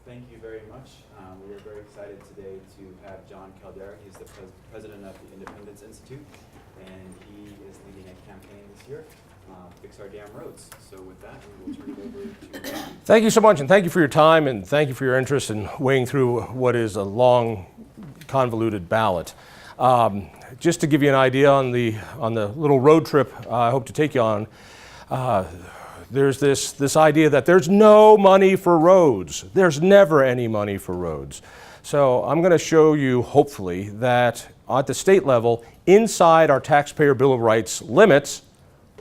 thank you very much. We are very excited today to have John Caldera. He's the president of the Independence Institute, and he is leading a campaign this year, Fix Our Damn Roads. So with that, we will turn it over to John. Thank you so much, and thank you for your time, and thank you for your interest in wading through what is a long, convoluted ballot. Just to give you an idea on the little road trip I hope to take you on, there's this idea that there's no money for roads. There's never any money for roads. So I'm going to show you, hopefully, that at the state level, inside our Taxpayer Bill of Rights limits,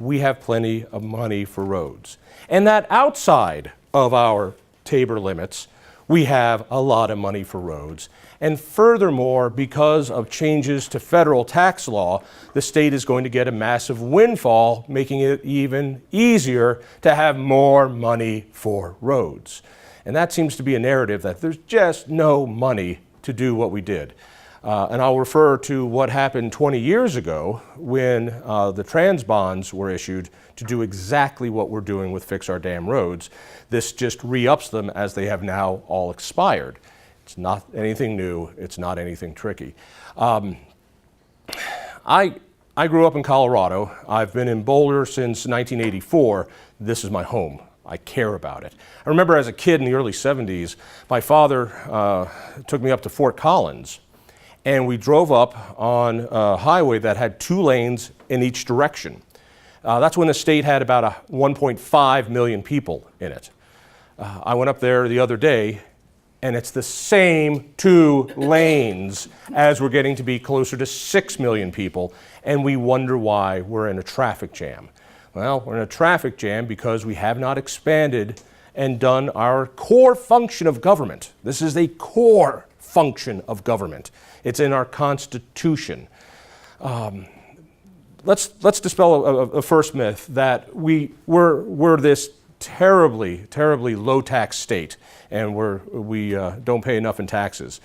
we have plenty of money for roads. And that outside of our Tabor limits, we have a lot of money for roads. And furthermore, because of changes to federal tax law, the state is going to get a massive windfall, making it even easier to have more money for roads. And that seems to be a narrative that there's just no money to do what we did. And I'll refer to what happened 20 years ago when the trans bonds were issued to do exactly what we're doing with Fix Our Damn Roads. This just re-ups them as they have now all expired. It's not anything new. It's not anything tricky. I grew up in Colorado. I've been in Boulder since 1984. This is my home. I care about it. I remember as a kid in the early 70s, my father took me up to Fort Collins, and we drove up on a highway that had 2 lanes in each direction. That's when the state had about 1.5 million people in it. I went up there the other day, and it's the same 2 lanes as we're getting to be closer to 6 million people, and we wonder why we're in a traffic jam. Well, we're in a traffic jam because we have not expanded and done our core function of government. This is a core function of government. It's in our Constitution. Let's dispel a first myth that we're this terribly low tax state, and we don't pay enough in taxes.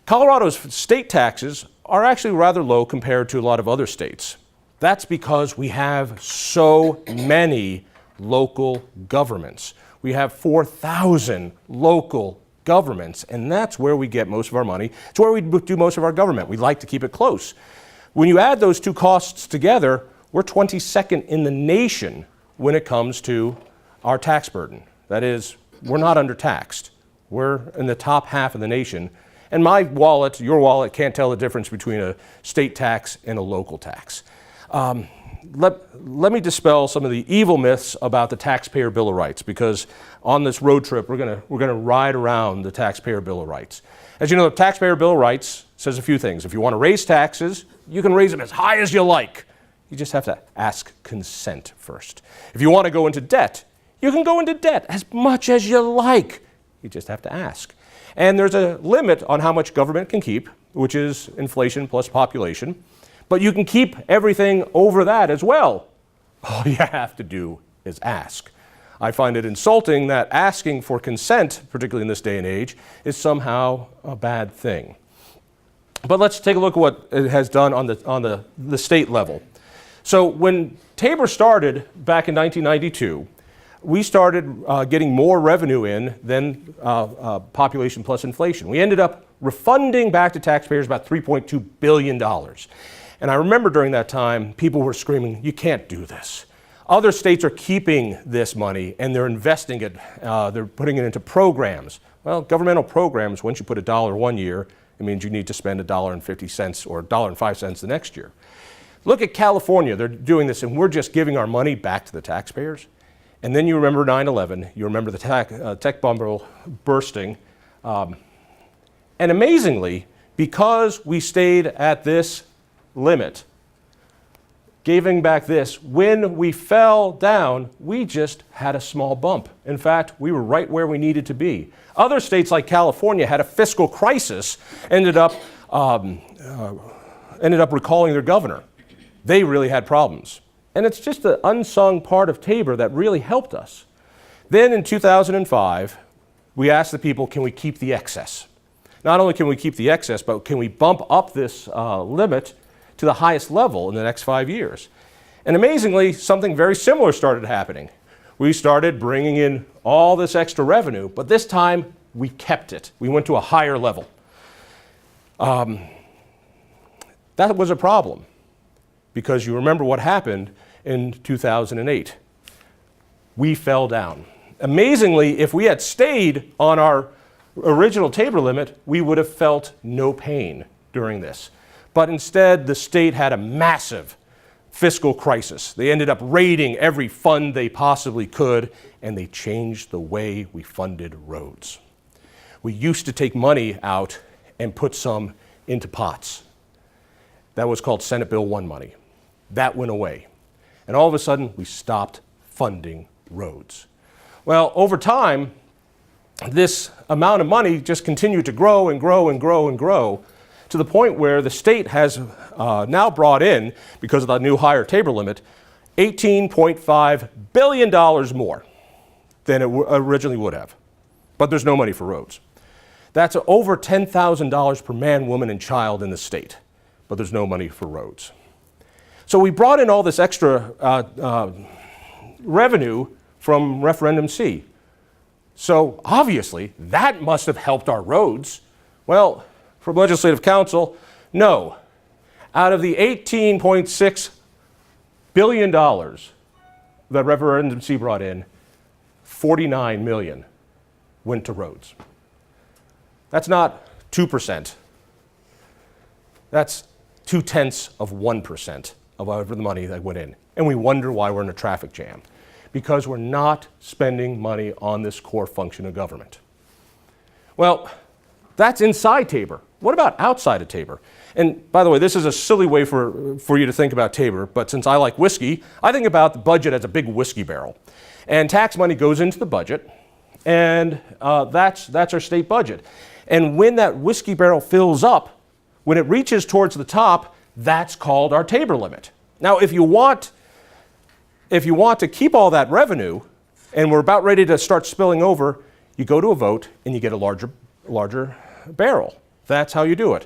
Colorado's state taxes are actually rather low compared to a lot of other states. That's because we have so many local governments. We have 4,000 local governments, and that's where we get most of our money. It's where we do most of our government. We like to keep it close. When you add those 2 costs together, we're 22nd in the nation when it comes to our tax burden. That is, we're not undertaxed. We're in the top half of the nation. And my wallet, your wallet, can't tell the difference between a state tax and a local tax. Let me dispel some of the evil myths about the Taxpayer Bill of Rights, because on this road trip, we're gonna ride around the Taxpayer Bill of Rights. As you know, the Taxpayer Bill of Rights says a few things. If you want to raise taxes, you can raise them as high as you like. You just have to ask consent first. If you want to go into debt, you can go into debt as much as you like. You just have to ask. And there's a limit on how much government can keep, which is inflation plus population. But you can keep everything over that as well. All you have to do is ask. I find it insulting that asking for consent, particularly in this day and age, is somehow a bad thing. But let's take a look at what it has done on the state level. So when Tabor started back in 1992, we started getting more revenue in than population plus inflation. We ended up refunding back to taxpayers about $3.2 billion. And I remember during that time, people were screaming, "You can't do this." Other states are keeping this money and they're investing it. They're putting it into programs. Well, governmental programs, once you put $1 one year, it means you need to spend $1.50 or $1.05 the next year. Look at California. They're doing this, and we're just giving our money back to the taxpayers. And then you remember 9/11. You remember the tech bubble bursting. And amazingly, because we stayed at this limit, giving back this, when we fell down, we just had a small bump. In fact, we were right where we needed to be. Other states like California had a fiscal crisis, ended up recalling their governor. They really had problems. And it's just the unsung part of Tabor that really helped us. Then in 2005, we asked the people, can we keep the excess? Not only can we keep the excess, but can we bump up this limit to the highest level in the next 5 years? And amazingly, something very similar started happening. We started bringing in all this extra revenue, but this time we kept it. We went to a higher level. That was a problem, because you remember what happened in 2008. We fell down. Amazingly, if we had stayed on our original Tabor limit, we would have felt no pain during this. But instead, the state had a massive fiscal crisis. They ended up raiding every fund they possibly could, and they changed the way we funded roads. We used to take money out and put some into pots. That was called Senate Bill 1 money. That went away. And all of a sudden, we stopped funding roads. Well, over time, this amount of money just continued to grow and grow and grow and grow, to the point where the state has now brought in, because of the new higher Tabor limit, $18.5 billion more than it originally would have. But there's no money for roads. That's over $10,000 per man, woman, and child in the state, but there's no money for roads. So we brought in all this extra revenue from Referendum C. So obviously, that must have helped our roads. Well, from Legislative Council, no. Out of the $18.6 billion that Referendum C brought in, $49 million went to roads. That's not 2%. That's 0.2% of the money that went in. And we wonder why we're in a traffic jam. Because we're not spending money on this core function of government. Well, that's inside Tabor. What about outside of Tabor? And by the way, this is a silly way for you to think about Tabor, but since I like whiskey, I think about the budget as a big whiskey barrel. And tax money goes into the budget, and that's our state budget. And when that whiskey barrel fills up, when it reaches towards the top, that's called our Tabor limit. Now, if you want to keep all that revenue, and we're about ready to start spilling over, you go to a vote and you get a larger barrel. That's how you do it.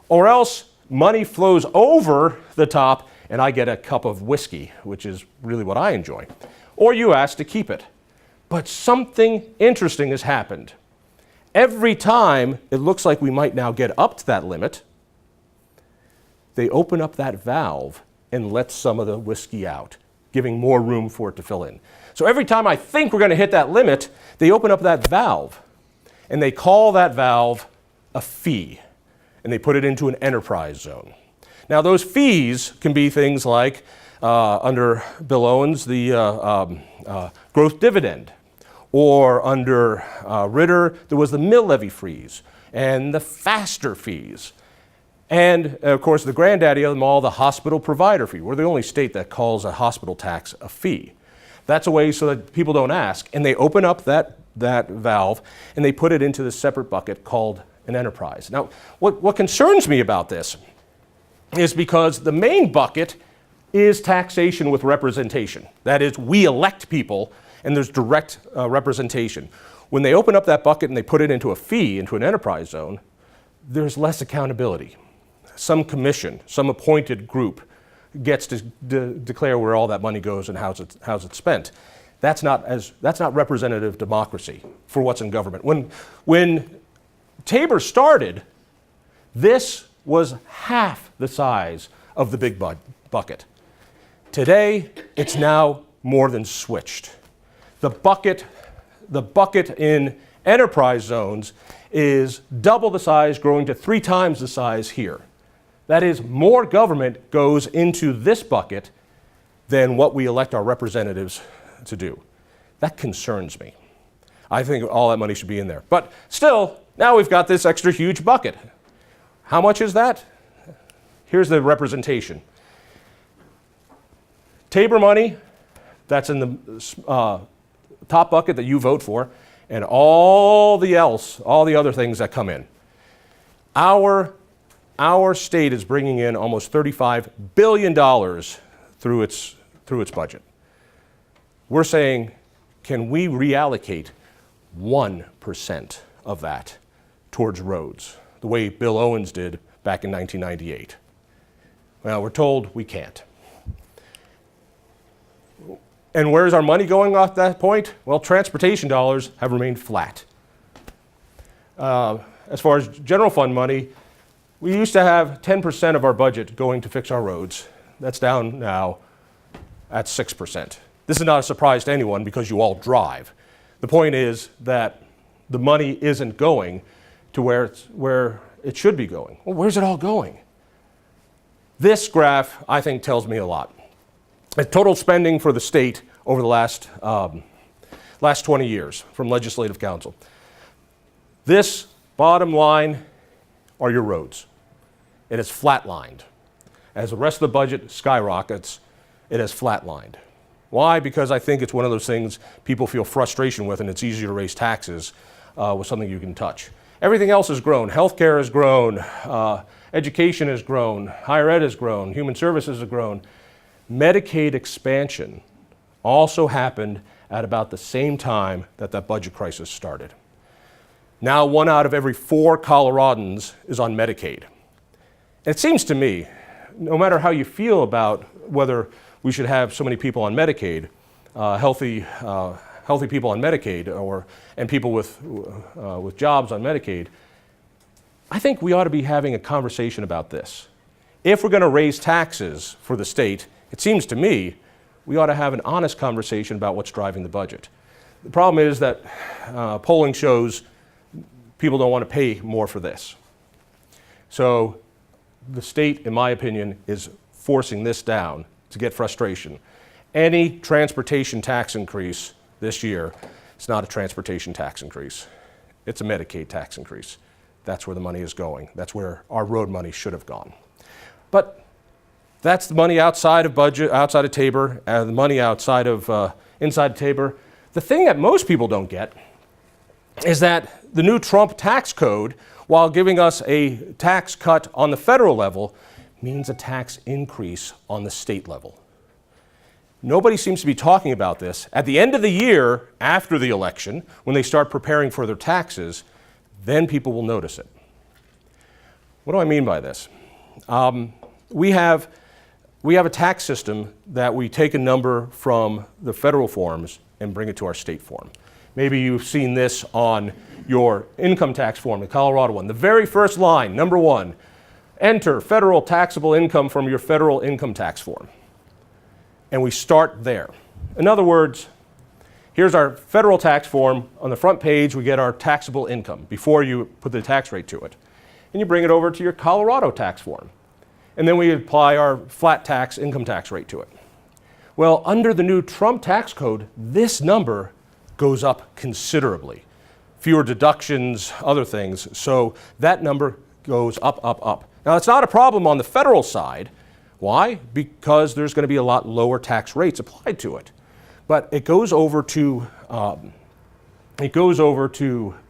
Or else money flows over the top and I get a cup of whiskey, which is really what I enjoy. Or you ask to keep it. But something interesting has happened. Every time it looks like we might now get up to that limit, they open up that valve and let some of the whiskey out, giving more room for it to fill in. So every time I think we're going to hit that limit, they open up that valve, and they call that valve a fee, and they put it into an enterprise zone. Now, those fees can be things like, under Bill Owens, the growth dividend, or under Ritter, there was the mill levy fees, and the faster fees. And, of course, the granddaddy of them all, the hospital provider fee. We're the only state that calls a hospital tax a fee. That's a way so that people don't ask. And they open up that valve, and they put it into this separate bucket called an enterprise. Now, what concerns me about this is because the main bucket is taxation with representation. That is, we elect people, and there's direct representation. When they open up that bucket and they put it into a fee, into an enterprise zone, there's less accountability. Some commission, some appointed group gets to declare where all that money goes and how's it spent. That's not representative democracy for what's in government. When Tabor started, this was half the size of the big bucket. Today, it's now more than switched. The bucket in enterprise zones is double the size, growing to 3 times the size here. That is, more government goes into this bucket than what we elect our representatives to do. That concerns me. I think all that money should be in there. But still, now we've got this extra huge bucket. How much is that? Here's the representation. Tabor money, that's in the top bucket that you vote for, and all the other things that come in. Our state is bringing in almost $35 billion through its budget. We're saying, can we reallocate 1% of that towards roads, the way Bill Owens did back in 1998? Well, we're told we can't. And where's our money going off that point? Well, transportation dollars have remained flat. as far as general fund money, we used to have 10% of our budget going to fix our roads. That's down now at 6%. This is not a surprise to anyone because you all drive. The point is that the money isn't going to where it should be going. Well, where's it all going? This graph, I think, tells me a lot. The total spending for the state over the last 20 years from Legislative Council. This bottom line are your roads. It is flatlined. As the rest of the budget skyrockets, it has flatlined. Why? Because I think it's one of those things people feel frustration with, and it's easier to raise taxes with something you can touch. Everything else has grown. Healthcare has grown. Education has grown. Higher ed has grown. Human services have grown. Medicaid expansion also happened at about the same time that that budget crisis started. Now 1 out of every 4 Coloradans is on Medicaid. It seems to me, no matter how you feel about whether we should have so many people on Medicaid, healthy people on Medicaid, and people with jobs on Medicaid, I think we ought to be having a conversation about this. If we're going to raise taxes for the state, it seems to me we ought to have an honest conversation about what's driving the budget. The problem is that polling shows people don't want to pay more for this. So the state, in my opinion, is forcing this down to get frustration. Any transportation tax increase this year, it's not a transportation tax increase. It's a Medicaid tax increase. That's where the money is going. That's where our road money should have gone. But that's the money outside of budget, outside of Tabor, the money outside of inside Tabor. The thing that most people don't get is that the new Trump tax code, while giving us a tax cut on the federal level, means a tax increase on the state level. Nobody seems to be talking about this. At the end of the year, after the election, when they start preparing for their taxes, then people will notice it. What do I mean by this? We have a tax system that we take a number from the federal forms and bring it to our state form. Maybe you've seen this on your income tax form, the Colorado one. The very first line, number 1, enter federal taxable income from your federal income tax form. And we start there. In other words, here's our federal tax form. On the front page, we get our taxable income before you put the tax rate to it. And you bring it over to your Colorado tax form. And then we apply our flat tax income tax rate to it. Well, under the new Trump tax code, this number goes up considerably. Fewer deductions, other things. So that number goes up, up, up. Now, it's not a problem on the federal side. Why? Because there's going to be a lot lower tax rates applied to it. But it goes over to the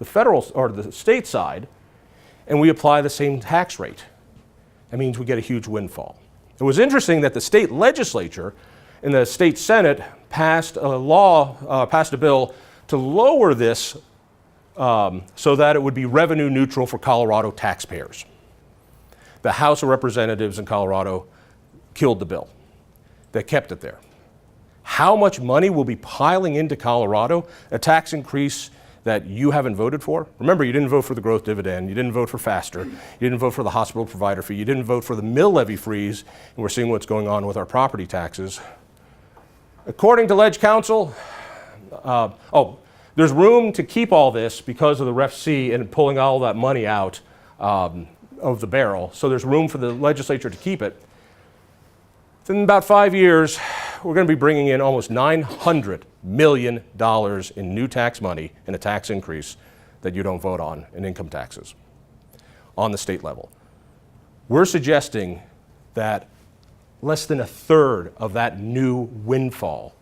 federal or the state side, and we apply the same tax rate. That means we get a huge windfall. It was interesting that the state legislature in the state Senate passed a bill to lower this so that it would be revenue neutral for Colorado taxpayers. The House of Representatives in Colorado killed the bill. They kept it there. How much money will be piling into Colorado, a tax increase that you haven't voted for? Remember, you didn't vote for the growth dividend, you didn't vote for FASTER, you didn't vote for the hospital provider fee, you didn't vote for the mill levy freeze, and we're seeing what's going on with our property taxes. According to Ledge Council, there's room to keep all this because of the Ref C and pulling all that money out of the barrel. So there's room for the legislature to keep it. In about 5 years, we're going to be bringing in almost $900 million in new tax money in a tax increase that you don't vote on in income taxes on the state level. We're suggesting that less than 1/3 of that new windfall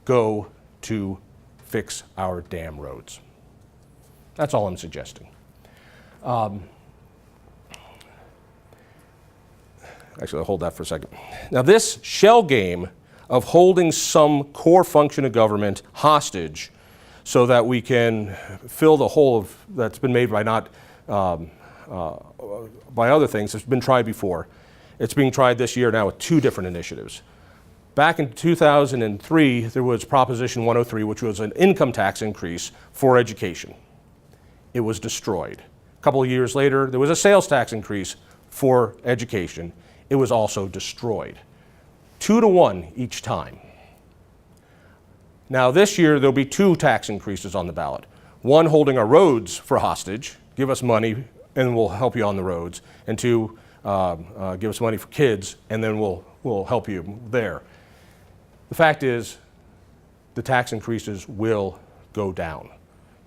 go to fix our damn roads. That's all I'm suggesting. Actually, I'll hold that for a second. Now, this shell game of holding some core function of government hostage so that we can fill the hole that's been made by by other things has been tried before. It's being tried this year now with 2 different initiatives. Back in 2003, there was Proposition 103, which was an income tax increase for education. it was destroyed. A couple of years later, there was a sales tax increase for education. It was also destroyed. 2-to-1 each time. Now this year, there'll be 2 tax increases on the ballot. One holding our roads for hostage, give us money and we'll help you on the roads. And 2, give us money for kids and then we'll help you there. The fact is, the tax increases will go down.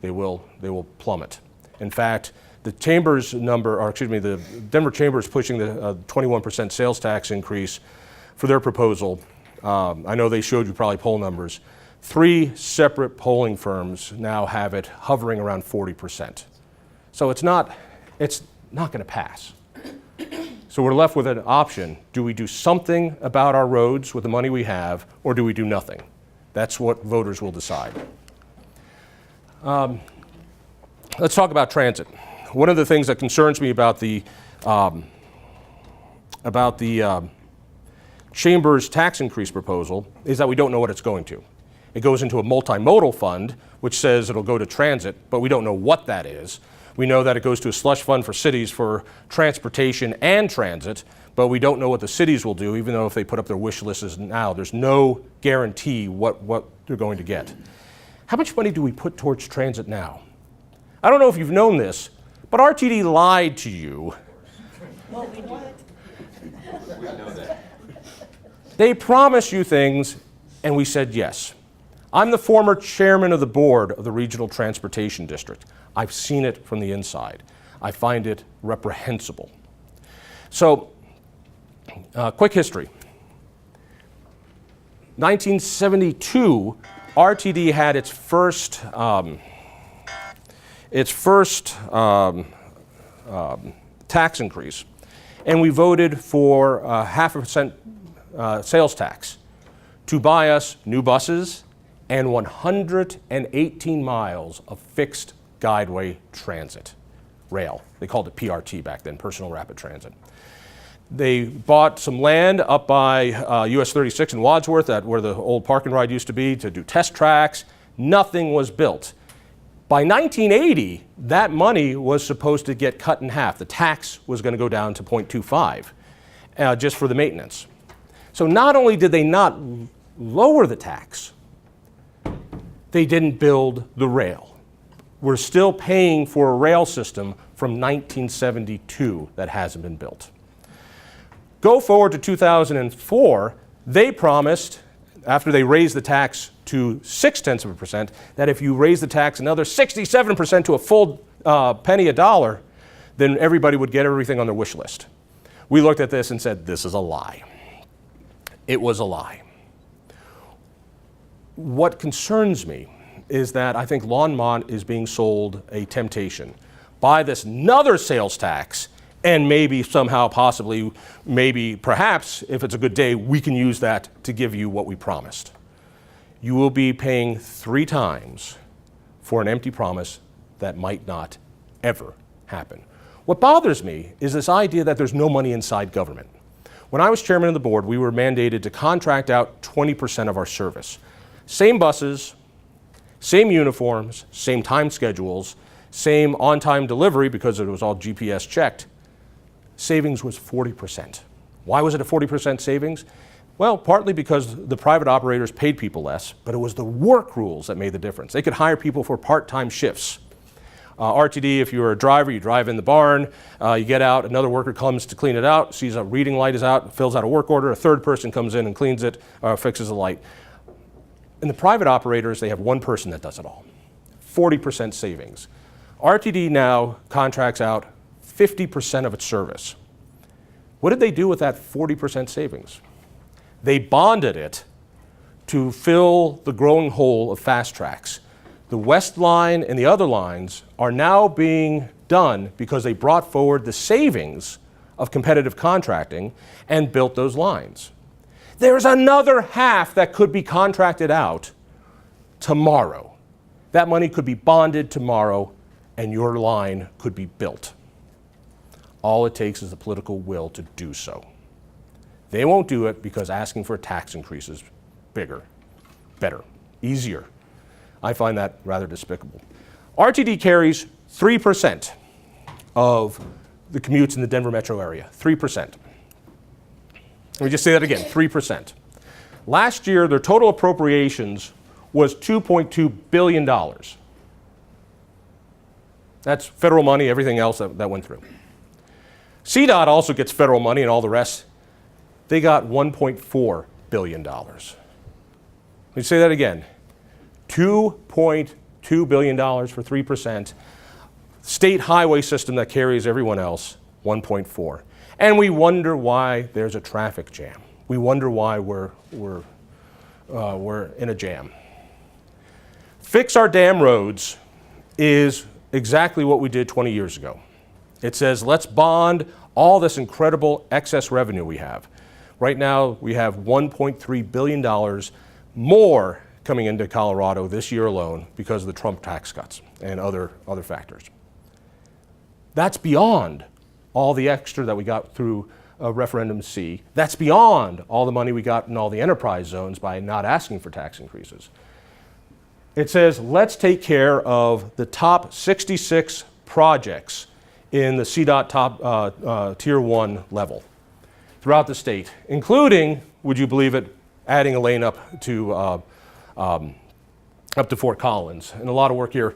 They will plummet. In fact, the Chamber's number, or excuse me, the Denver Chamber is pushing the 21% sales tax increase for their proposal. I know they showed you probably poll numbers. 3 separate polling firms now have it hovering around 40%. So it's not going to pass. So we're left with an option. Do we do something about our roads with the money we have, or do we do nothing? That's what voters will decide. Let's talk about transit. One of the things that concerns me about the Chamber's tax increase proposal is that we don't know what it's going to. It goes into a multimodal fund, which says it'll go to transit, but we don't know what that is. We know that it goes to a slush fund for cities for transportation and transit, but we don't know what the cities will do, even though if they put up their wish lists now, there's no guarantee what they're going to get. How much money do we put towards transit now? I don't know if you've known this, but RTD lied to you. Well, we do. We know that. They promised you things, and we said yes. I'm the former chairman of the board of the Regional Transportation District. I've seen it from the inside. I find it reprehensible. So, quick history. 1972, RTD had its first tax increase, and we voted for 0.5% sales tax to buy us new buses and 118 miles of fixed guideway transit, rail. They called it PRT back then, Personal Rapid Transit. They bought some land up by US 36 in Wadsworth, where the old park and ride used to be, to do test tracks. Nothing was built. By 1980, that money was supposed to get cut in half. The tax was going to go down to 0.25 just for the maintenance. So not only did they not lower the tax, they didn't build the rail. We're still paying for a rail system from 1972 that hasn't been built. Go forward to 2004, they promised, after they raised the tax to 0.6%, that if you raise the tax another 67% to a full penny a dollar, then everybody would get everything on their wish list. We looked at this and said, this is a lie. It was a lie. What concerns me is that I think Longmont is being sold a temptation by this another sales tax, and maybe somehow, possibly, maybe, perhaps, if it's a good day, we can use that to give you what we promised. You will be paying 3 times for an empty promise that might not ever happen. What bothers me is this idea that there's no money inside government. When I was chairman of the board, we were mandated to contract out 20% of our service. Same buses, same uniforms, same time schedules, same on-time delivery because it was all GPS checked. Savings was 40%. Why was it a 40% savings? Well, partly because the private operators paid people less, but it was the work rules that made the difference. They could hire people for part-time shifts. RTD, if you're a driver, you drive in the barn, you get out, another worker comes to clean it out, sees a reading light is out, fills out a work order, a third person comes in and cleans it, fixes the light. In the private operators, they have one person that does it all. 40% savings. RTD now contracts out 50% of its service. What did they do with that 40% savings? They bonded it to fill the growing hole of fast tracks. The West Line and the other lines are now being done because they brought forward the savings of competitive contracting and built those lines. There's another half that could be contracted out tomorrow. That money could be bonded tomorrow and your line could be built. All it takes is the political will to do so. They won't do it because asking for a tax increase is bigger, better, easier. I find that rather despicable. RTD carries 3% of the commutes in the Denver metro area. 3%. Let me just say that again, 3%. Last year, their total appropriations was $2.2 billion. That's federal money, everything else that went through. CDOT also gets federal money and all the rest. They got $1.4 billion. Let me say that again. $2.2 billion for 3%. State highway system that carries everyone else, 1.4. And we wonder why there's a traffic jam. We wonder why we're in a jam. Fix Our Damn Roads is exactly what we did 20 years ago. It says, let's bond all this incredible excess revenue we have. Right now, we have $1.3 billion more coming into Colorado this year alone because of the Trump tax cuts and other factors. That's beyond all the extra that we got through Referendum C. That's beyond all the money we got in all the enterprise zones by not asking for tax increases. It says, let's take care of the top 66 projects in the CDOT top Tier 1 level throughout the state, including, would you believe it, adding a lane up to Fort Collins, and a lot of work here.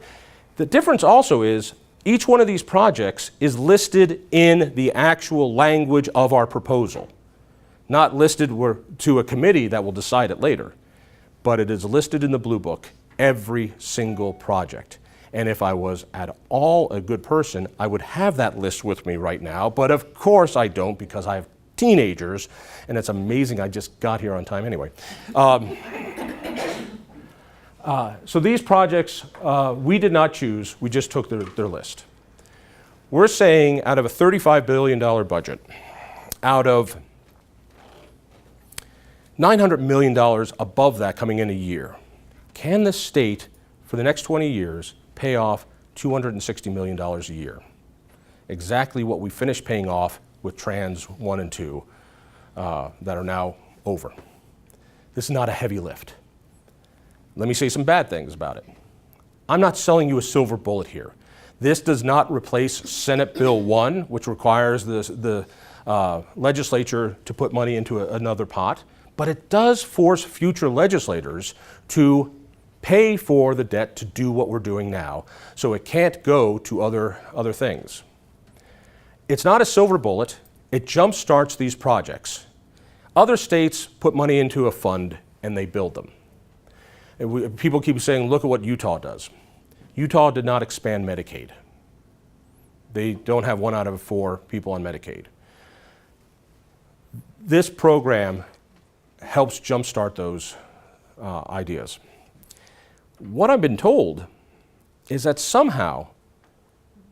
The difference also is each one of these projects is listed in the actual language of our proposal, not listed to a committee that will decide it later, but it is listed in the Blue Book, every single project. And if I was at all a good person, I would have that list with me right now, but of course I don't because I have teenagers, and it's amazing I just got here on time anyway. So these projects, we did not choose, we just took their list. We're saying out of a $35 billion budget, out of $900 million above that coming in a year, can the state, for the next 20 years, pay off $260 million a year? Exactly what we finished paying off with Trans 1 and 2 that are now over. This is not a heavy lift. Let me say some bad things about it. I'm not selling you a silver bullet here. This does not replace Senate Bill 1, which requires the legislature to put money into another pot, but it does force future legislators to pay for the debt to do what we're doing now, so it can't go to other things. It's not a silver bullet. It jumpstarts these projects. Other states put money into a fund and they build them. People keep saying, look at what Utah does. Utah did not expand Medicaid. They don't have 1 out of 4 people on Medicaid. This program helps jumpstart those ideas. What I've been told is that somehow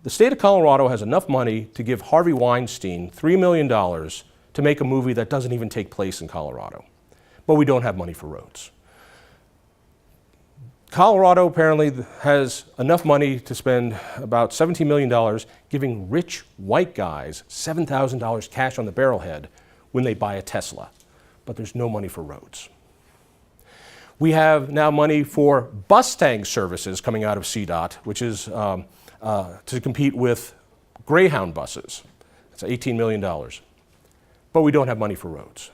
the state of Colorado has enough money to give Harvey Weinstein $3 million to make a movie that doesn't even take place in Colorado. But we don't have money for roads. Colorado apparently has enough money to spend about $17 million giving rich white guys $7,000 cash on the barrelhead when they buy a Tesla. But there's no money for roads. We have now money for Bustang services coming out of CDOT, which is to compete with Greyhound buses. That's $18 million. But we don't have money for roads.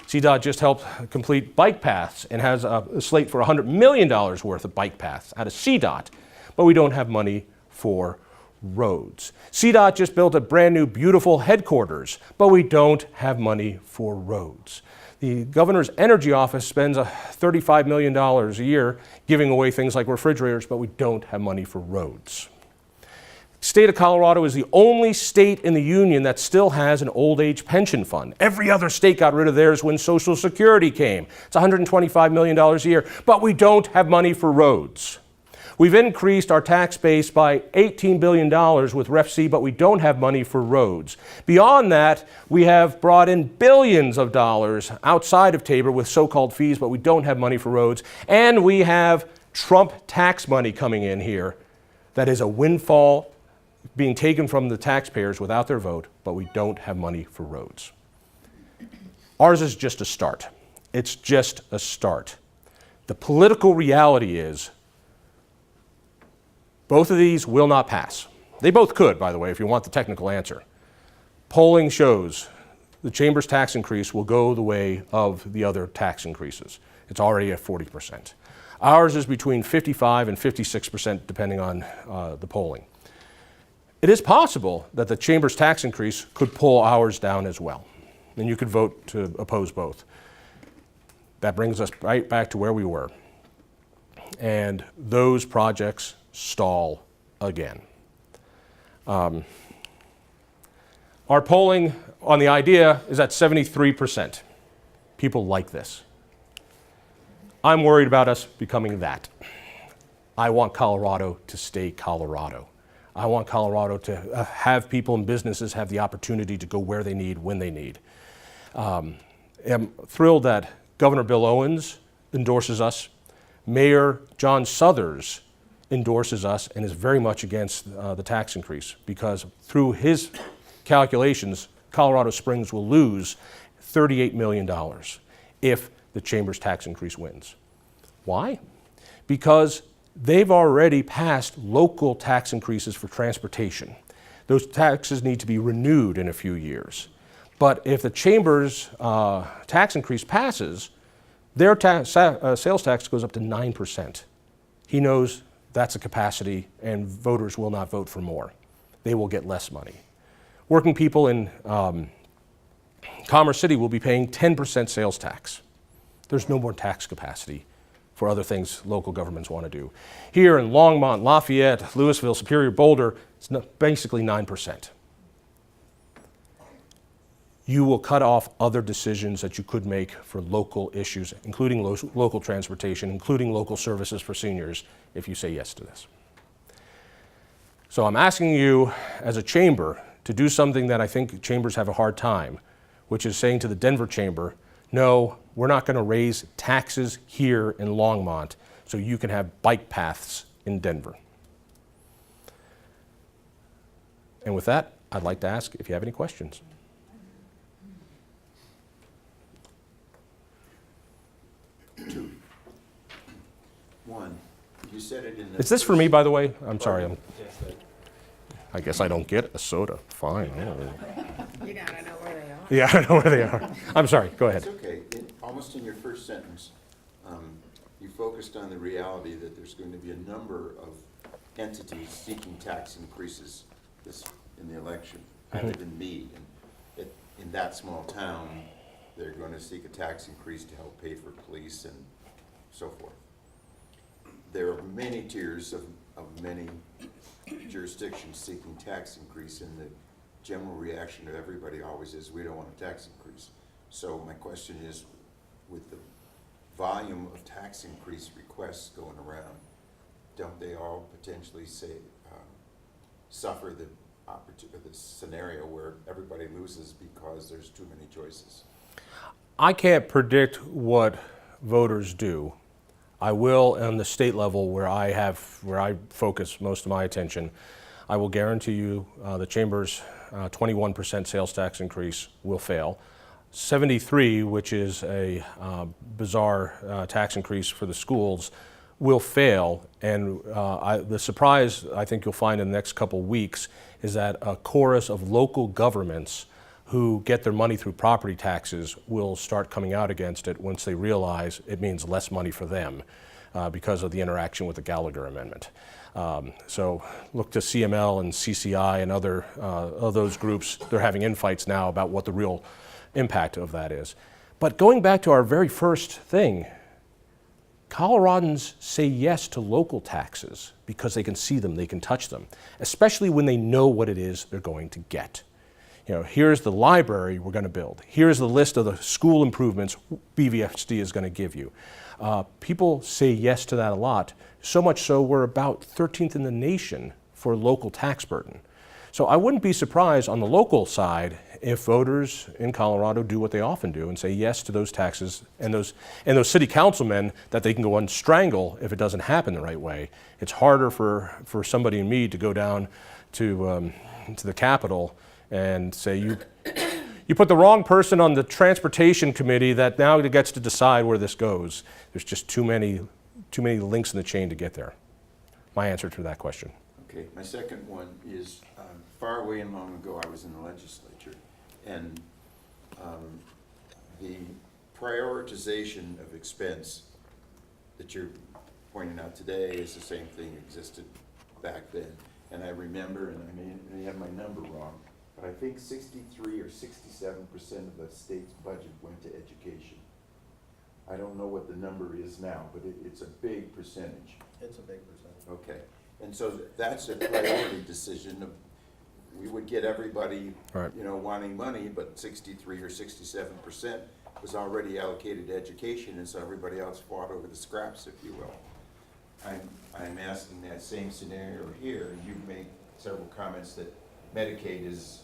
CDOT just helped complete bike paths and has a slate for $100 million worth of bike paths out of CDOT, but we don't have money for roads. CDOT just built a brand new beautiful headquarters, but we don't have money for roads. The governor's energy office spends $35 million a year giving away things like refrigerators, but we don't have money for roads. State of Colorado is the only state in the union that still has an old age pension fund. Every other state got rid of theirs when Social Security came. It's $125 million a year, but we don't have money for roads. We've increased our tax base by $18 billion with Ref C, but we don't have money for roads. Beyond that, we have brought in billions of dollars outside of Tabor with so-called fees, but we don't have money for roads. And we have Trump tax money coming in here that is a windfall being taken from the taxpayers without their vote, but we don't have money for roads. Ours is just a start. It's just a start. The political reality is Both of these will not pass. They both could, by the way, if you want the technical answer. Polling shows the Chamber's tax increase will go the way of the other tax increases. It's already at 40%. Ours is between 55 and 56% depending on the polling. It is possible that the Chamber's tax increase could pull ours down as well. And you could vote to oppose both. That brings us right back to where we were. And those projects stall again. Our polling on the idea is at 73%. People like this. I'm worried about us becoming that. I want Colorado to stay Colorado. I want Colorado to have people and businesses have the opportunity to go where they need, when they need. I'm thrilled that Governor Bill Owens endorses us. Mayor John Suthers endorses us and is very much against the tax increase because through his calculations, Colorado Springs will lose $38 million if the Chamber's tax increase wins. Why? Because they've already passed local tax increases for transportation. Those taxes need to be renewed in a few years. But if the Chamber's tax increase passes, their sales tax goes up to 9%. He knows that's a capacity and voters will not vote for more. They will get less money. Working people in Commerce City will be paying 10% sales tax. There's no more tax capacity for other things local governments want to do. Here in Longmont, Lafayette, Louisville, Superior, Boulder, it's basically 9%. You will cut off other decisions that you could make for local issues, including local transportation, including local services for seniors, if you say yes to this. So I'm asking you as a chamber to do something that I think chambers have a hard time, which is saying to the Denver Chamber, no, we're not going to raise taxes here in Longmont so you can have bike paths in Denver. And with that, I'd like to ask if you have any questions. Two. One, you said it in the... Is this for me, by the way? I'm sorry. Yes, sir. I guess I don't get a soda. Fine. You gotta know where they are. Yeah, I know where they are. I'm sorry. Go ahead. It's okay. Almost in your first sentence, you focused on the reality that there's going to be a number of entities seeking tax increases in the election. I live in Meade, and in that small town, they're going to seek a tax increase to help pay for police and so forth. There are many tiers of many jurisdictions seeking tax increase, and the general reaction of everybody always is, we don't want a tax increase. So my question is, with the volume of tax increase requests going around, don't they all potentially suffer the scenario where everybody loses because there's too many choices? I can't predict what voters do. I will on the state level where I focus most of my attention. I will guarantee you the Chamber's 21% sales tax increase will fail. 73, which is a bizarre tax increase for the schools, will fail. And the surprise I think you'll find in the next couple weeks is that a chorus of local governments who get their money through property taxes will start coming out against it once they realize it means less money for them because of the interaction with the Gallagher Amendment. So look to CML and CCI and other of those groups. They're having infights now about what the real impact of that is. But going back to our very first thing, Coloradans say yes to local taxes because they can see them, they can touch them, especially when they know what it is they're going to get. You know, here's the library we're going to build. Here's the list of the school improvements BVSD is going to give you. People say yes to that a lot, so much so we're about 13th in the nation for local tax burden. So I wouldn't be surprised on the local side if voters in Colorado do what they often do and say yes to those taxes and those city councilmen that they can go and strangle if it doesn't happen the right way. It's harder for somebody in Meade to go down to the Capitol and say you put the wrong person on the transportation committee that now gets to decide where this goes. There's just too many links in the chain to get there. my answer to that question. Okay, my second one is, far away and long ago, I was in the legislature, and the prioritization of expense that you're pointing out today is the same thing that existed back then. And I remember, and I may have my number wrong, but I think 63 or 67% of the state's budget went to education. I don't know what the number is now, but it's a big percentage. It's a big percentage. Okay, and so that's a priority decision of, we would get everybody, Right. you know, wanting money, but 63 or 67% was already allocated to education, and so everybody else fought over the scraps, if you will. I'm asking that same scenario here. You've made several comments that Medicaid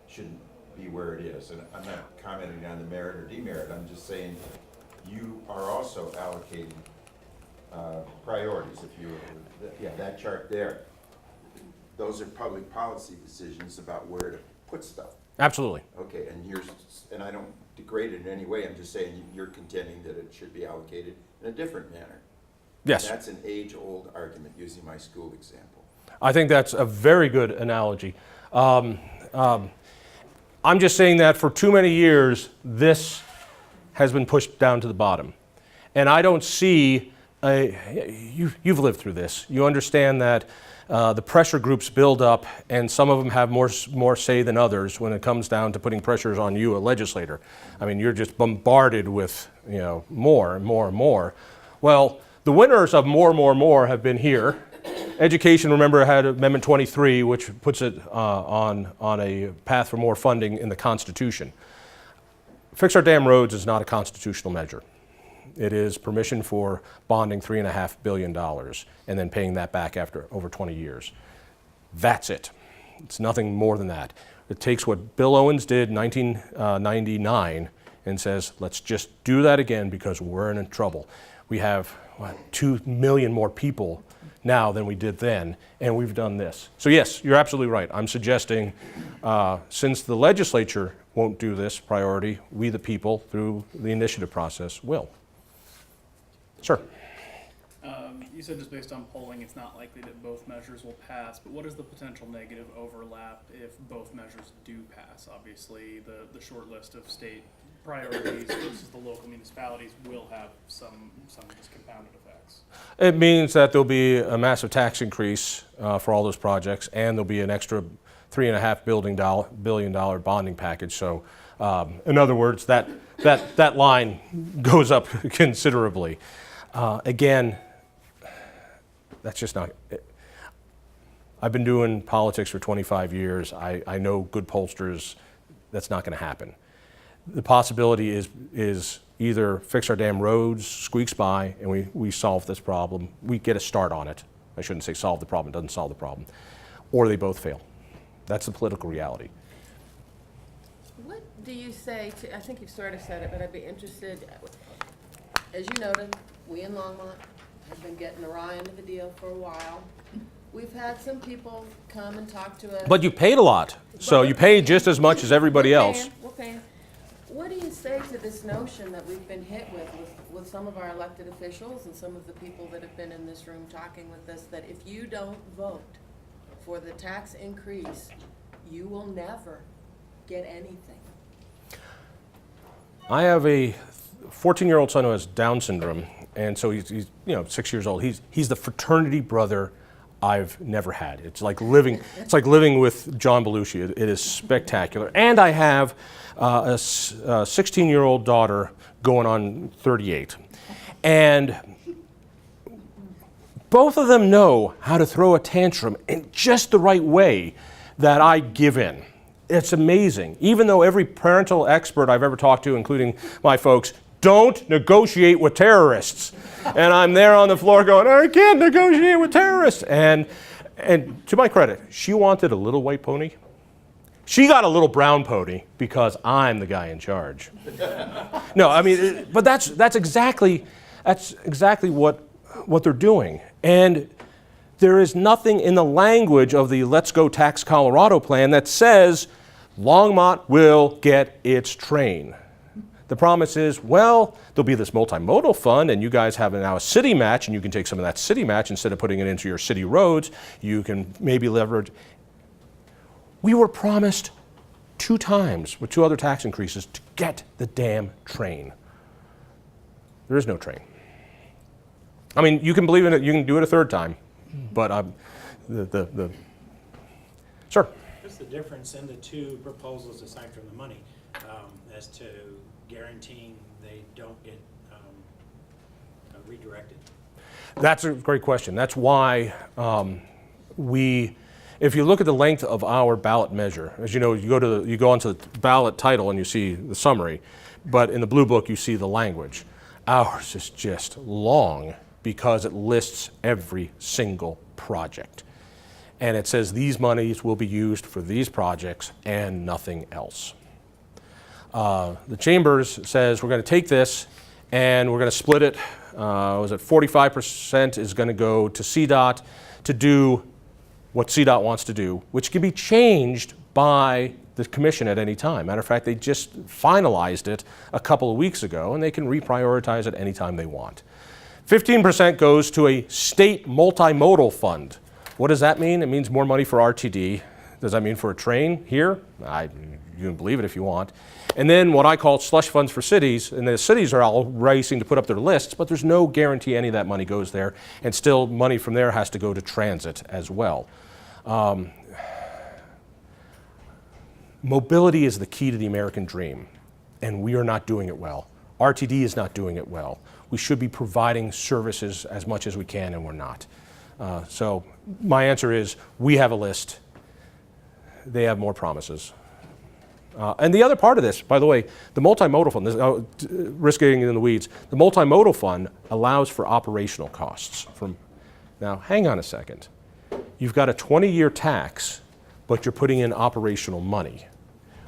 shouldn't be where it is, and I'm not commenting on the merit or demerit. I'm just saying you are also allocating priorities, if you will. Yeah, that chart there. Those are public policy decisions about where to put stuff. Absolutely. Okay, and I don't degrade it in any way. I'm just saying you're contending that it should be allocated in a different manner. Yes. That's an age-old argument, using my school example. I think that's a very good analogy. I'm just saying that for too many years, this has been pushed down to the bottom. And I don't see, you've lived through this. You understand that the pressure groups build up, and some of them have more say than others when it comes down to putting pressures on you, a legislator. I mean, you're just bombarded with, more and more and more. Well, the winners of more have been here. Education, remember, had Amendment 23, which puts it on a path for more funding in the Constitution. Fix Our Damn Roads is not a constitutional measure. It is permission for bonding $3.5 billion and then paying that back after over 20 years. That's it. It's nothing more than that. It takes what Bill Owens did in 1999 and says, let's just do that again because we're in trouble. We have, 2 million more people now than we did then, and we've done this. So yes, you're absolutely right. I'm suggesting, since the legislature won't do this priority, we the people, through the initiative process, will. Sure. You said just based on polling, it's not likely that both measures will pass, but what is the potential negative overlap if both measures do pass? Obviously, the short list of state priorities versus the local municipalities will have some just compounded effects. It means that there'll be a massive tax increase for all those projects, and there'll be an extra $3.5 billion bonding package. So, in other words, that line goes up considerably. Again, that's just not. I've been doing politics for 25 years. I know good pollsters. That's not going to happen. The possibility is either Fix Our Damn Roads squeaks by and we solve this problem. We get a start on it. I shouldn't say solve the problem. It doesn't solve the problem. Or they both fail. That's the political reality. What do you say to, I think you've sort of said it, but I'd be interested, as you noted, we in Longmont have been getting the raw end of the deal for a while. We've had some people come and talk to us. But you paid a lot, so you paid just as much as everybody else. We're paying. What do you say to this notion that we've been hit with some of our elected officials and some of the people that have been in this room talking with us, that if you don't vote for the tax increase, you will never get anything? I have a 14-year-old son who has Down syndrome, and so he's 6 years old. He's the fraternity brother I've never had. It's like living with John Belushi. It is spectacular. And I have a 16-year-old daughter going on 38. And both of them know how to throw a tantrum in just the right way that I give in. It's amazing. Even though every parental expert I've ever talked to, including my folks, don't negotiate with terrorists. And I'm there on the floor going, I can't negotiate with terrorists. And to my credit, she wanted a little white pony. She got a little brown pony because I'm the guy in charge. No, I mean, but that's exactly what they're doing. And there is nothing in the language of the Let's Go Tax Colorado plan that says Longmont will get its train. The promise is, well, there'll be this multimodal fund, and you guys have now a city match, and you can take some of that city match instead of putting it into your city roads. You can maybe leverage. We were promised 2 times with 2 other tax increases to get the damn train. There is no train. I mean, you can believe in it. You can do it a 3rd time, but sir. What's the difference in the 2 proposals aside from the money as to guaranteeing they don't get redirected? That's a great question. That's why if you look at the length of our ballot measure, as you know, you go onto the ballot title and you see the summary, but in the blue book you see the language. Ours is just long because it lists every single project. And it says these monies will be used for these projects and nothing else. The Chambers says we're going to take this and we're going to split it. Was it 45% is going to go to CDOT to do what CDOT wants to do, which can be changed by the commission at any time. Matter of fact, they just finalized it a couple of weeks ago, and they can reprioritize it anytime they want. 15% goes to a state multimodal fund. What does that mean? It means more money for RTD. Does that mean for a train here? You can believe it if you want. And then what I call slush funds for cities, and the cities are all racing to put up their lists, but there's no guarantee any of that money goes there, and still money from there has to go to transit as well. Mobility is the key to the American dream, and we are not doing it well. RTD is not doing it well. We should be providing services as much as we can, and we're not. So my answer is we have a list. They have more promises. And the other part of this, by the way, the multimodal fund, risk getting in the weeds, the multimodal fund allows for operational costs. Now, hang on a second. You've got a 20-year tax, but you're putting in operational money,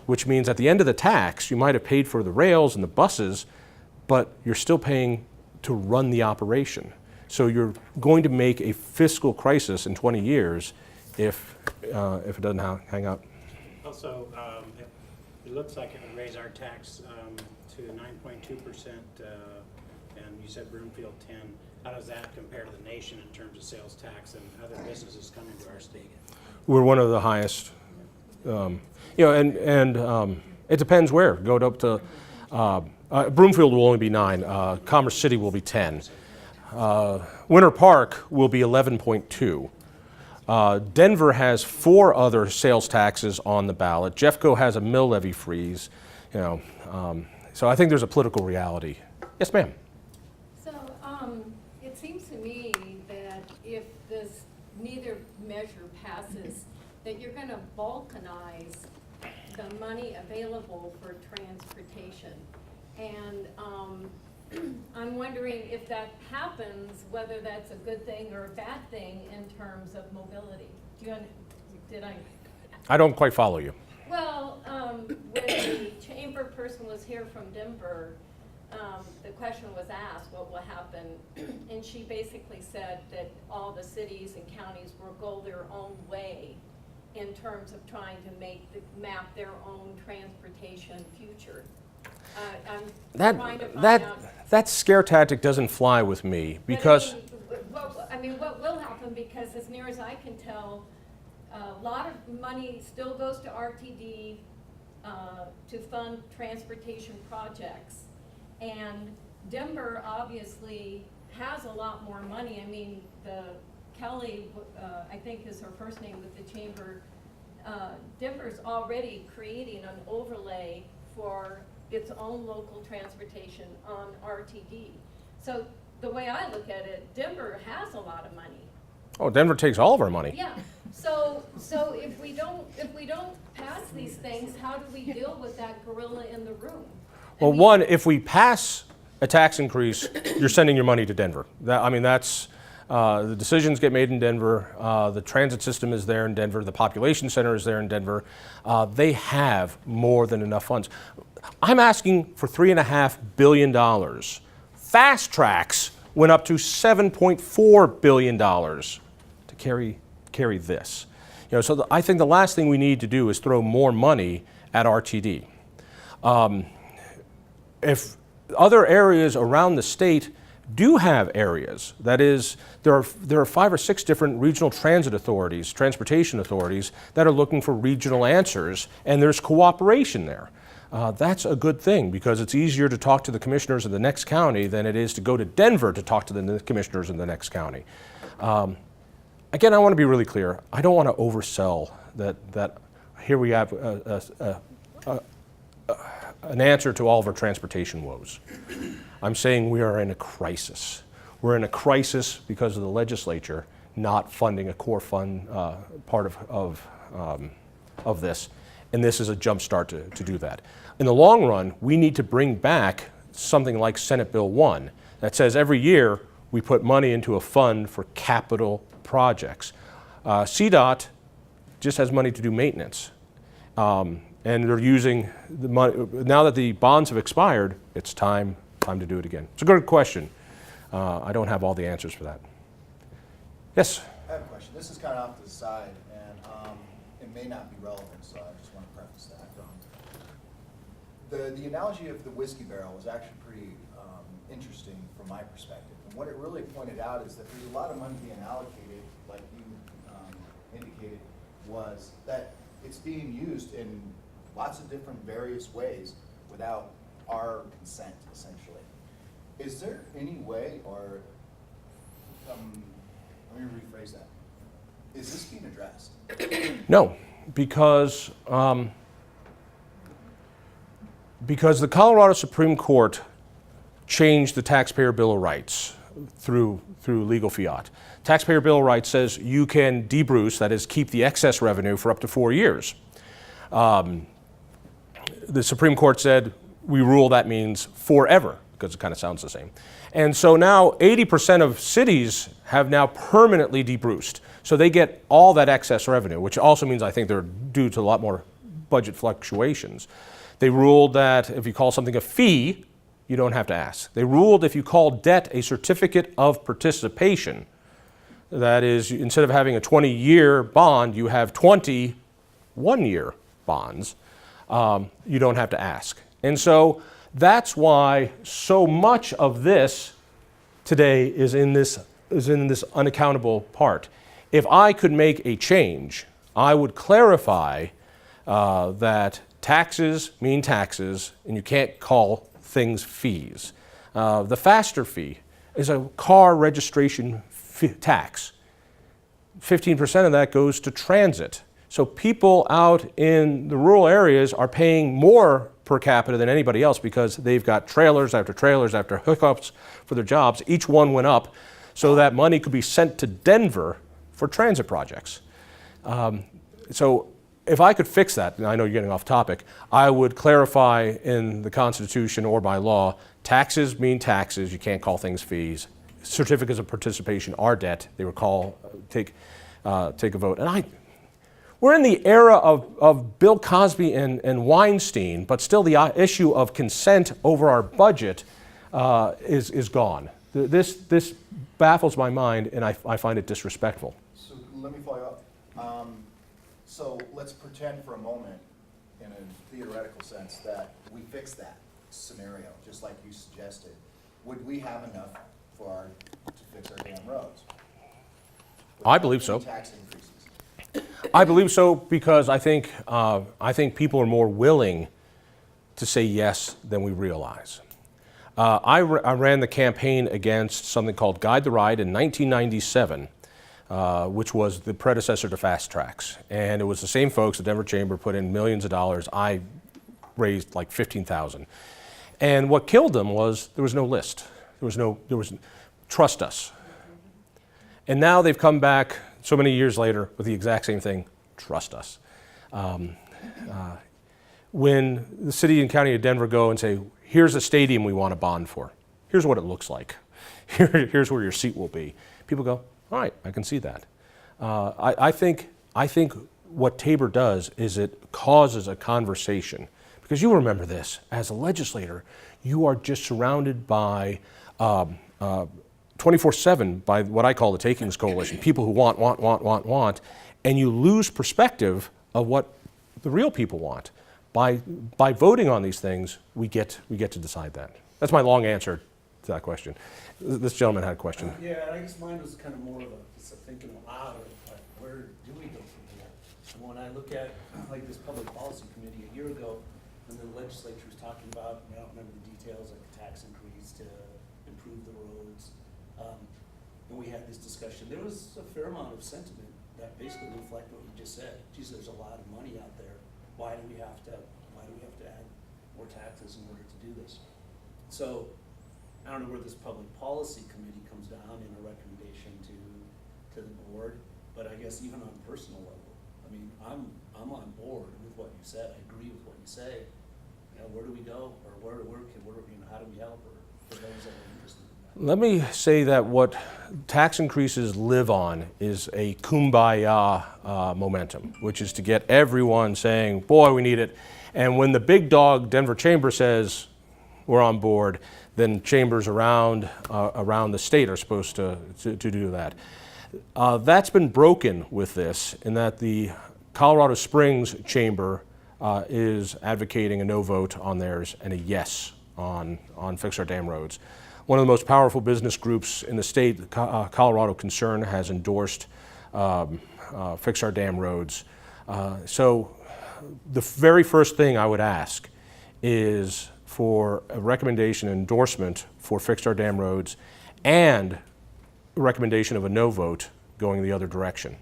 which means at the end of the tax, you might have paid for the rails and the buses, but you're still paying to run the operation. So you're going to make a fiscal crisis in 20 years if it doesn't hang up. Also, it looks like it would raise our tax to 9.2%, and you said Broomfield 10. How does that compare to the nation in terms of sales tax and other businesses coming to our state? We're one of the highest, and it depends where. Go up to Broomfield will only be 9. Commerce City will be 10. Winter Park will be 11.2. Denver has 4 other sales taxes on the ballot. Jeffco has a mill levy freeze. So I think there's a political reality. Yes, ma'am. So it seems to me that if this neither measure passes, that you're going to balkanize the money available for transportation. And I'm wondering if that happens, whether that's a good thing or a bad thing in terms of mobility. I don't quite follow you. Well, when the chamber person was here from Denver, the question was asked, what will happen? And she basically said that all the cities and counties will go their own way in terms of trying to map their own transportation future. I'm trying to find out. That scare tactic doesn't fly with me because. What will happen? Because as near as I can tell, a lot of money still goes to RTD to fund transportation projects, and Denver obviously has a lot more money. I mean, Kelly, I think is her first name with the chamber. Denver's already creating an overlay for its own local transportation on RTD. So the way I look at it, Denver has a lot of money. Oh, Denver takes all of our money. Yeah. So if we don't pass these things, how do we deal with that gorilla in the room? Well, one, if we pass a tax increase, you're sending your money to Denver. That's the decisions get made in Denver. The transit system is there in Denver. The population center is there in Denver. They have more than enough funds. I'm asking for $3.5 billion. Fast Tracks went up to $7.4 billion to carry this. So I think the last thing we need to do is throw more money at RTD. if other areas around the state do have areas, that is, there are 5 or 6 different regional transit authorities, transportation authorities, that are looking for regional answers, and there's cooperation there. That's a good thing, because it's easier to talk to the commissioners of the next county than it is to go to Denver to talk to the commissioners in the next county. Again, I want to be really clear. I don't want to oversell that here we have an answer to all of our transportation woes. I'm saying we are in a crisis. We're in a crisis because of the legislature not funding a core fund part of this, and this is a jump start to do that. In the long run, we need to bring back something like Senate Bill 1 that says every year we put money into a fund for capital projects. CDOT just has money to do maintenance. And they're using the money, now that the bonds have expired, it's time to do it again. It's a good question. I don't have all the answers for that. Yes? I have a question. This is kind of off to the side, and it may not be relevant, so I just want to preface that. The analogy of the whiskey barrel was actually pretty interesting from my perspective. And what it really pointed out is that there's a lot of money being allocated, like you indicated, was that it's being used in lots of different various ways without our consent, essentially. Is there any way, or let me rephrase that, is this being addressed? No, because the Colorado Supreme Court changed the Taxpayer Bill of Rights through legal fiat. Taxpayer Bill of Rights says you can debruce, that is, keep the excess revenue for up to 4 years. The Supreme Court said, we rule that means forever, because it kind of sounds the same. And so now 80% of cities have now permanently debruced. So they get all that excess revenue, which also means I think they're due to a lot more budget fluctuations. They ruled that if you call something a fee, you don't have to ask. They ruled if you call debt a certificate of participation, that is, instead of having a 20-year bond, you have 20 one-year bonds. You don't have to ask. And so that's why so much of this today is in this unaccountable part. If I could make a change, I would clarify that taxes mean taxes, and you can't call things fees. The faster fee is a car registration tax. 15% of that goes to transit. So people out in the rural areas are paying more per capita than anybody else because they've got trailers after hookups for their jobs. Each one went up, so that money could be sent to Denver for transit projects. So if I could fix that, and I know you're getting off topic, I would clarify in the Constitution or by law, taxes mean taxes, you can't call things fees. Certificates of participation are debt, they would take a vote. And we're in the era of Bill Cosby and Weinstein, but still the issue of consent over our budget is gone. This baffles my mind, and I find it disrespectful. So let me follow up. So let's pretend for a moment, in a theoretical sense, that we fix that scenario, just like you suggested. Would we have enough to fix our damn roads? I believe so. Tax increases. I believe so because I think people are more willing to say yes than we realize. I ran the campaign against something called Guide the Ride in 1997, which was the predecessor to Fast Tracks. And it was the same folks, the Denver Chamber put in millions of dollars. I raised like $15,000. And what killed them was there was no list. There was trust us. And now they've come back so many years later with the exact same thing, trust us. When the city and county of Denver go and say, here's a stadium we want to bond for, here's what it looks like, here's where your seat will be, people go, all right, I can see that. I think what Tabor does is it causes a conversation. Because you remember this, as a legislator, you are just surrounded by 24/7 by what I call the Takings Coalition, people who want, and you lose perspective of what the real people want. by voting on these things, we get to decide that. That's my long answer to that question. This gentleman had a question. Yeah, and I guess mine was kind of more of just a thinking aloud, of like, where do we go from here? And when I look at, like, this public policy committee a year ago, when the legislature was talking about, I don't remember the details, like a tax increase to improve the roads, and we had this discussion, there was a fair amount of sentiment that basically reflected what you just said. Geez, there's a lot of money out there. Why do we have to add more taxes in order to do this? So, I don't know where this public policy committee comes down in a recommendation to the board, but I guess even on a personal level, I mean, I'm on board with what you said. I agree with what you say. You know, where do we go, or where you know, how do we help, or for those that are interested in that? Let me say that what tax increases live on is a kumbaya momentum, which is to get everyone saying, boy, we need it. And when the big dog Denver Chamber says we're on board, then chambers around the state are supposed to do that. That's been broken with this, in that the Colorado Springs Chamber is advocating a no vote on theirs and a yes on Fix Our Damn Roads. One of the most powerful business groups in the state, Colorado Concern, has endorsed Fix Our Damn Roads. So the very first thing I would ask is for a recommendation endorsement for Fix Our Damn Roads and a recommendation of a no vote going the other direction.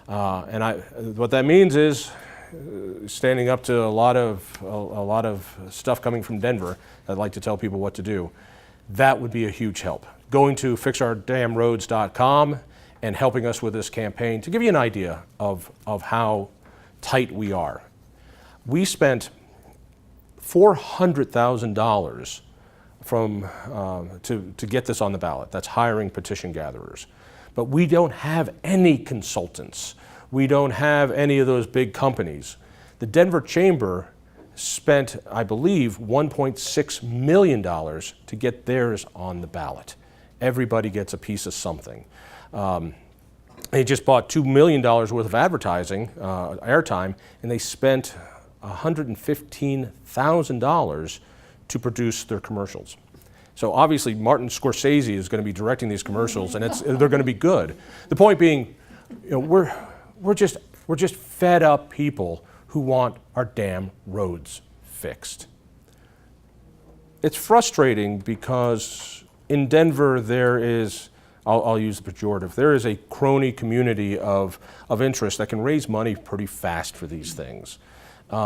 What that means is standing up to a lot of stuff coming from Denver. I'd like to tell people what to do. That would be a huge help. Going to fixourdamnroads.com and helping us with this campaign to give you an idea of how tight we are. We spent $400,000 to get this on the ballot. That's hiring petition gatherers. But we don't have any consultants. We don't have any of those big companies. The Denver Chamber spent, I believe, $1.6 million to get theirs on the ballot. Everybody gets a piece of something. They just bought $2 million worth of advertising, airtime, and they spent $115,000 to produce their commercials. So obviously Martin Scorsese is going to be directing these commercials, and they're going to be good. The point being, you know, we're just fed up people who want our damn roads fixed. It's frustrating because in Denver there is, I'll use the pejorative, there is a crony community of interest that can raise money pretty fast for these things. We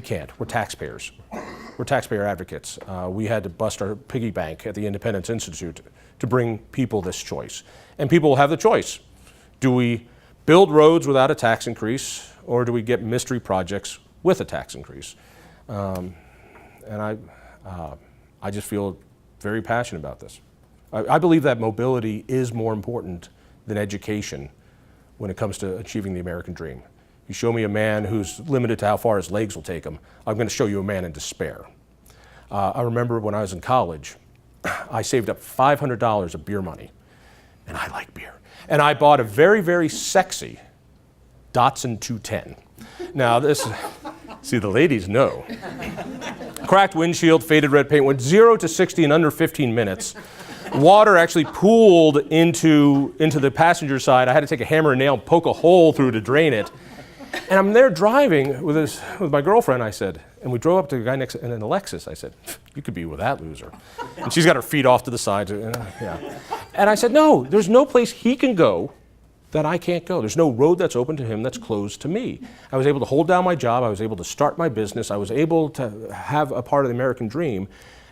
can't. We're taxpayers. We're taxpayer advocates. We had to bust our piggy bank at the Independence Institute to bring people this choice. And people will have the choice. Do we build roads without a tax increase, or do we get mystery projects with a tax increase? I just feel very passionate about this. I believe that mobility is more important than education when it comes to achieving the American dream. You show me a man who's limited to how far his legs will take him, I'm going to show you a man in despair. I remember when I was in college, I saved up $500 of beer money, and I like beer. And I bought a very, very sexy Datsun 210. Now this, see, the ladies know. Cracked windshield, faded red paint, went 0 to 60 in under 15 minutes. Water actually pooled into the passenger side. I had to take a hammer and nail and poke a hole through to drain it. And I'm there driving with my girlfriend, I said, and we drove up to the guy next, and in a Lexus, I said, you could be with that loser. And she's got her feet off to the side. And I said, no, there's no place he can go that I can't go. There's no road that's open to him that's closed to me. I was able to hold down my job. I was able to start my business. I was able to have a part of the American dream.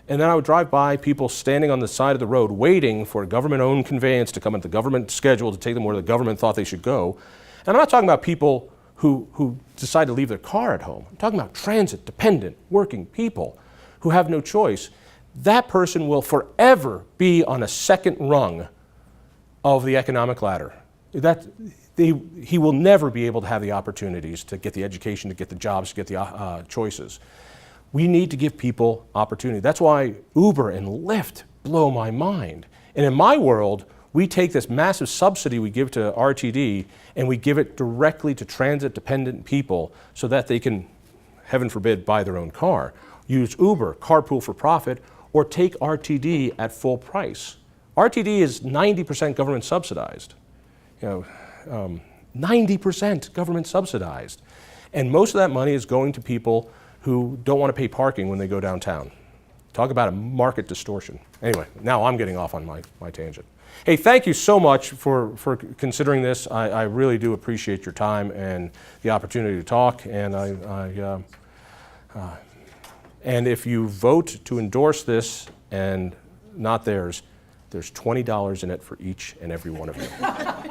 And then I would drive by people standing on the side of the road waiting for a government-owned conveyance to come at the government schedule to take them where the government thought they should go. And I'm not talking about people who decide to leave their car at home. I'm talking about transit-dependent, working people who have no choice. That person will forever be on a second rung of the economic ladder. He will never be able to have the opportunities to get the education, to get the jobs, to get the choices. We need to give people opportunity. That's why Uber and Lyft blow my mind. And in my world, we take this massive subsidy we give to RTD and we give it directly to transit-dependent people so that they can, heaven forbid, buy their own car, use Uber, carpool for profit, or take RTD at full price. RTD is 90% government subsidized. 90% government subsidized. And most of that money is going to people who don't want to pay parking when they go downtown. Talk about a market distortion. Anyway, now I'm getting off on my tangent. Hey, thank you so much for considering this. I really do appreciate your time and the opportunity to talk. And and if you vote to endorse this and not theirs, there's $20 in it for each and every one of you.